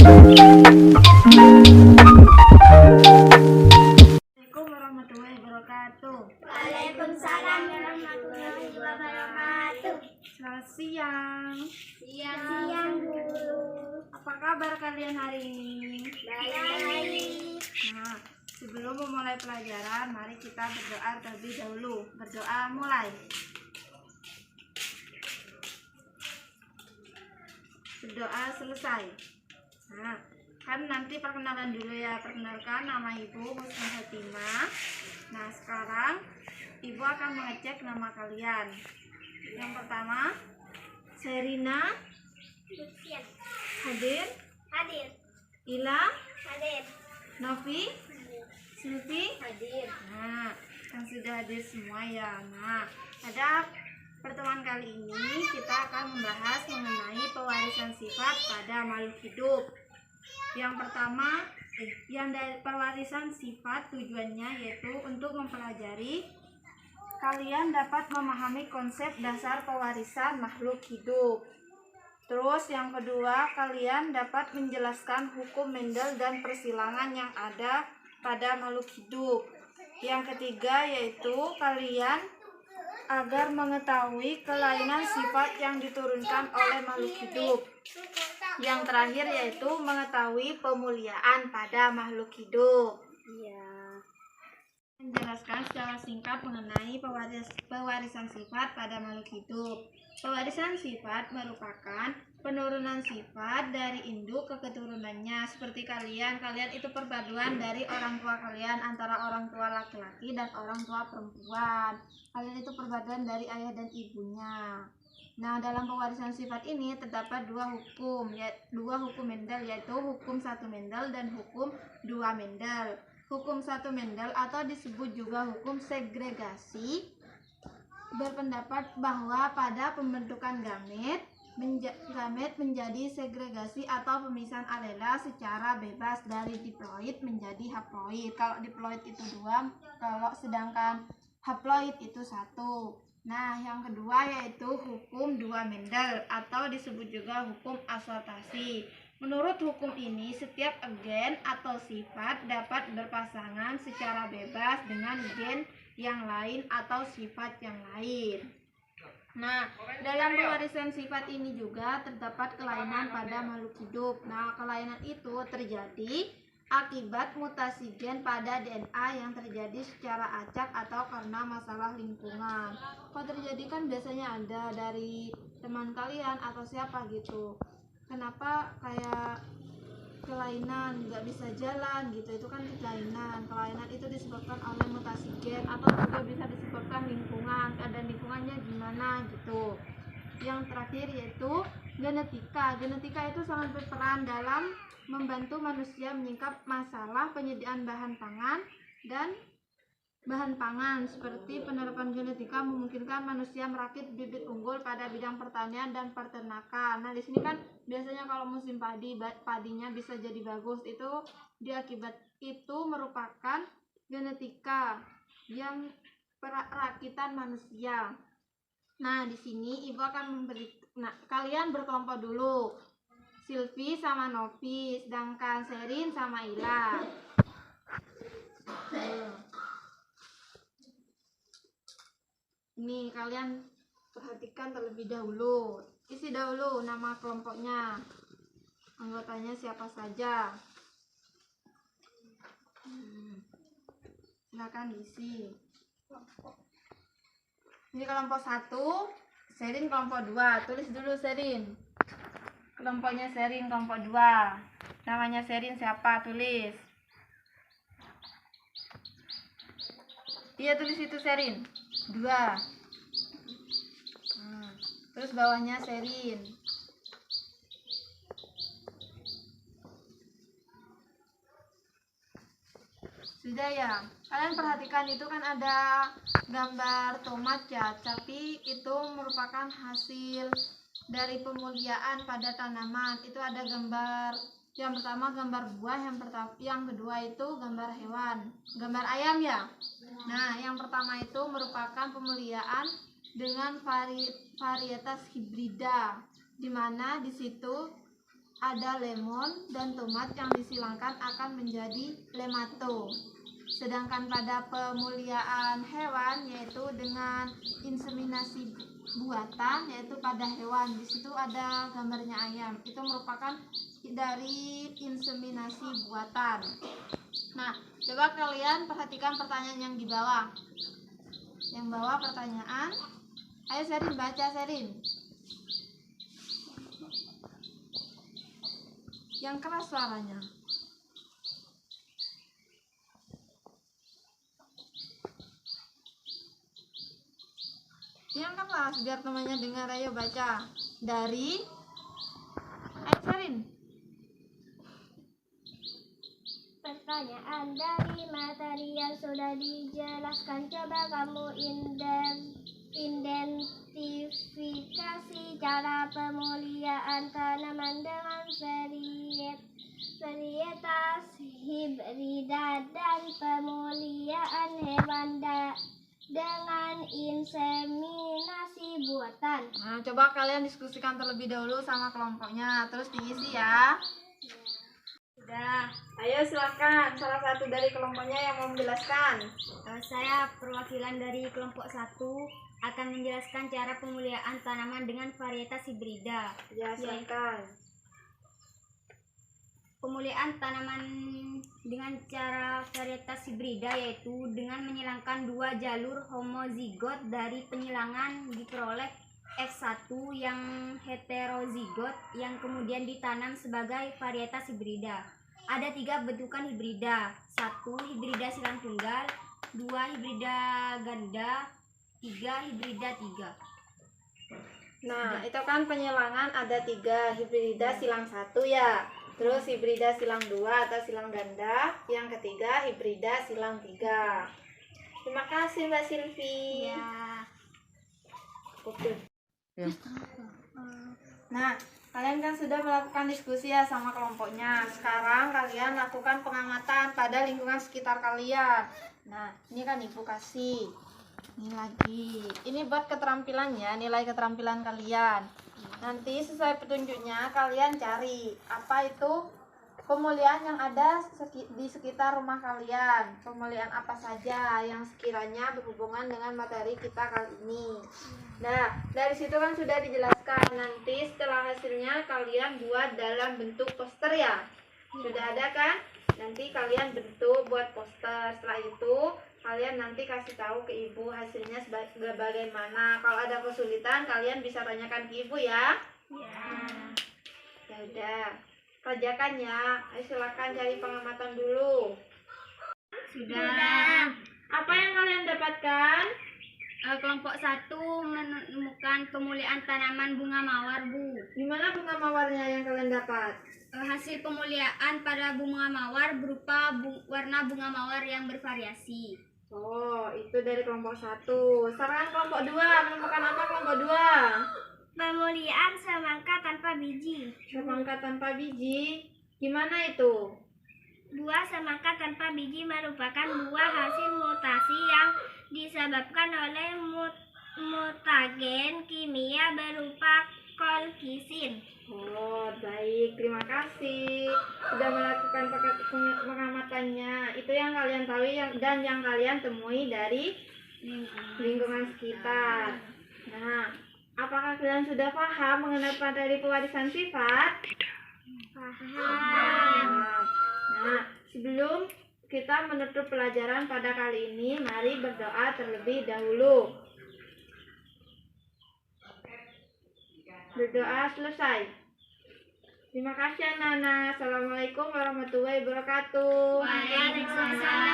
Assalamualaikum warahmatullahi wabarakatuh. Waalaikumsalam warahmatullahi wabarakatuh. Selamat siang. Siang dulu. Apa kabar kalian hari ini? Baik. Nah, sebelum memulai pelajaran, mari kita berdoa terlebih dahulu. Berdoa mulai. Berdoa selesai. Nah, kan nanti perkenalan dulu ya. Perkenalkan, nama Ibu Husni Fatimah. Nah, sekarang Ibu akan mengecek nama kalian. Yang pertama, Serina Lutfian. hadir, Hadir. Ila, Hadir. Novi, Silvi. Hadir. Nah, yang sudah hadir semua ya. Nah, pada pertemuan kali ini kita akan membahas mengenai pewarisan sifat pada makhluk hidup. Yang pertama, yang dari pewarisan sifat tujuannya yaitu untuk mempelajari kalian dapat memahami konsep dasar pewarisan makhluk hidup. Terus yang kedua, kalian dapat menjelaskan hukum Mendel dan persilangan yang ada pada makhluk hidup. Yang ketiga yaitu kalian agar mengetahui kelainan sifat yang diturunkan oleh makhluk hidup. Yang terakhir yaitu mengetahui pemuliaan pada makhluk hidup. Iya. Menjelaskan secara singkat mengenai pewarisan sifat pada makhluk hidup. Pewarisan sifat merupakan penurunan sifat dari induk ke keturunannya. Seperti kalian itu perpaduan dari orang tua kalian antara orang tua laki-laki dan orang tua perempuan. Kalian itu perpaduan dari ayah dan ibunya. Nah, dalam pewarisan sifat ini terdapat dua hukum Mendel, yaitu hukum 1 Mendel dan hukum 2 Mendel. Hukum 1 Mendel atau disebut juga hukum segregasi berpendapat bahwa pada pembentukan gamet menjadi segregasi atau pemisahan alela secara bebas dari diploid menjadi haploid. Kalau diploid itu 2, sedangkan haploid itu 1. Nah, yang kedua yaitu hukum 2 Mendel atau disebut juga hukum asortasi. Menurut hukum ini, setiap gen atau sifat dapat berpasangan secara bebas dengan gen yang lain atau sifat yang lain. Nah, dalam pewarisan sifat ini juga terdapat kelainan pada makhluk hidup. Nah, kelainan itu terjadi akibat mutasi gen pada DNA yang terjadi secara acak atau karena masalah lingkungan. Kalau terjadi kan biasanya ada dari teman kalian atau siapa gitu. Kenapa kayak kelainan nggak bisa jalan gitu, itu kan kelainan itu disebabkan oleh mutasi gen atau juga bisa disebabkan lingkungan, keadaan lingkungannya gimana gitu. Yang terakhir yaitu genetika itu sangat berperan dalam membantu manusia menyingkap masalah penyediaan bahan pangan seperti penerapan genetika memungkinkan manusia merakit bibit unggul pada bidang pertanian dan peternakan. Nah, di sini kan biasanya kalau musim padinya bisa jadi bagus, itu diakibat itu merupakan genetika yang perakitan manusia. Nah, di sini Ibu akan kalian berkelompok dulu. Silvi sama Novi, sedangkan Serin sama Ila. Ini kalian perhatikan terlebih dahulu. Isi dahulu nama kelompoknya. Anggotanya siapa saja. Silakan diisi. Ini kelompok 1, Serin kelompok 2. Tulis dulu Serin. Kelompoknya Serin kelompok 2. Namanya Serin siapa? Tulis. Iya, tulis itu Serin 2. Terus bawahnya Serin. Sudah ya. Kalian perhatikan itu kan ada gambar tomat ya, tapi itu merupakan hasil dari pemuliaan pada tanaman. Itu ada gambar, yang pertama gambar buah, yang kedua itu gambar hewan, gambar ayam ya. Nah, yang pertama itu merupakan pemuliaan dengan varietas hibrida, di mana di situ ada lemon dan tomat yang disilangkan akan menjadi lemato. Sedangkan pada pemuliaan hewan yaitu dengan inseminasi buatan yaitu pada hewan. Di situ ada gambarnya ayam. Itu merupakan dari inseminasi buatan. Nah, coba kalian perhatikan pertanyaan yang di bawah. Yang bawah pertanyaan. Ayo Serin baca Serin. Yang keras suaranya. Yang keras biar temannya dengar. Ayo baca. Dari Ayo Serin. Pertanyaan dari materi yang sudah dijelaskan, coba kamu identifikasi cara pemuliaan tanaman dengan varietas hibrida dan pemuliaan hewan dengan inseminasi buatan. Nah, coba kalian diskusikan terlebih dahulu sama kelompoknya, terus diisi ya. Sudah. Ayo silakan salah satu dari kelompoknya yang mau menjelaskan. Saya perwakilan dari kelompok 1 akan menjelaskan cara pemuliaan tanaman dengan varietas hibrida. Ya, silakan. Pemuliaan tanaman dengan cara varietas hibrida yaitu dengan menyilangkan 2 jalur homozigot dari penyilangan diperoleh F1 yang heterozigot yang kemudian ditanam sebagai varietas hibrida. Ada 3 bentukan hibrida. 1. Hibrida silang tunggal, 2. Hibrida ganda, 3. Hibrida 3. Nah, itu kan penyilangan ada 3, hibrida silang 1 ya. Terus hibrida silang 2 atau silang ganda. Yang ketiga hibrida silang 3. Terima kasih Mbak Silvi. Ya. Oke. Nah, kalian kan sudah melakukan diskusi ya sama kelompoknya. Sekarang kalian lakukan pengamatan pada lingkungan sekitar kalian. Nah, ini kan Ibu kasih. Ini lagi. Ini buat keterampilannya, nilai keterampilan kalian. Nanti sesuai petunjuknya kalian cari apa itu pemulihan yang ada di sekitar rumah kalian. Pemulihan apa saja yang sekiranya berhubungan dengan materi kita kali ini. Nah, dari situ kan sudah dijelaskan. Nanti setelah hasilnya kalian buat dalam bentuk poster ya. Sudah ada kan? Nanti kalian bentuk buat poster. Setelah itu kalian nanti kasih tahu ke ibu hasilnya bagaimana. Kalau ada kesulitan kalian bisa tanyakan ke ibu ya. Ya udah, kerjakan ya. Ayo silakan cari pengamatan dulu. Sudah. Apa yang kalian dapatkan? Kelompok 1 menemukan pemulihan tanaman bunga mawar, Bu. Gimana bunga mawarnya yang kalian dapat? Hasil pemuliaan pada bunga mawar berupa warna bunga mawar yang bervariasi. Oh, itu dari kelompok 1. Sekarang kelompok 2 menemukan apa kelompok 2? Pemulihan semangka tanpa biji. Semangka tanpa biji. Gimana itu? Buah semangka tanpa biji merupakan buah hasil mutasi yang disebabkan oleh mutagen kimia berupa kolkisin. Oh, baik. Terima kasih sudah melakukan pengamatannya. Itu yang kalian tahu dan yang kalian temui dari lingkungan sekitar. Nah, apakah kalian sudah paham mengenai materi pewarisan sifat? Paham. Nah, sebelum kita menutup pelajaran pada kali ini, mari berdoa terlebih dahulu. Berdoa selesai. Terima kasih anak-anak. Assalamualaikum warahmatullahi wabarakatuh. Waalaikumsalam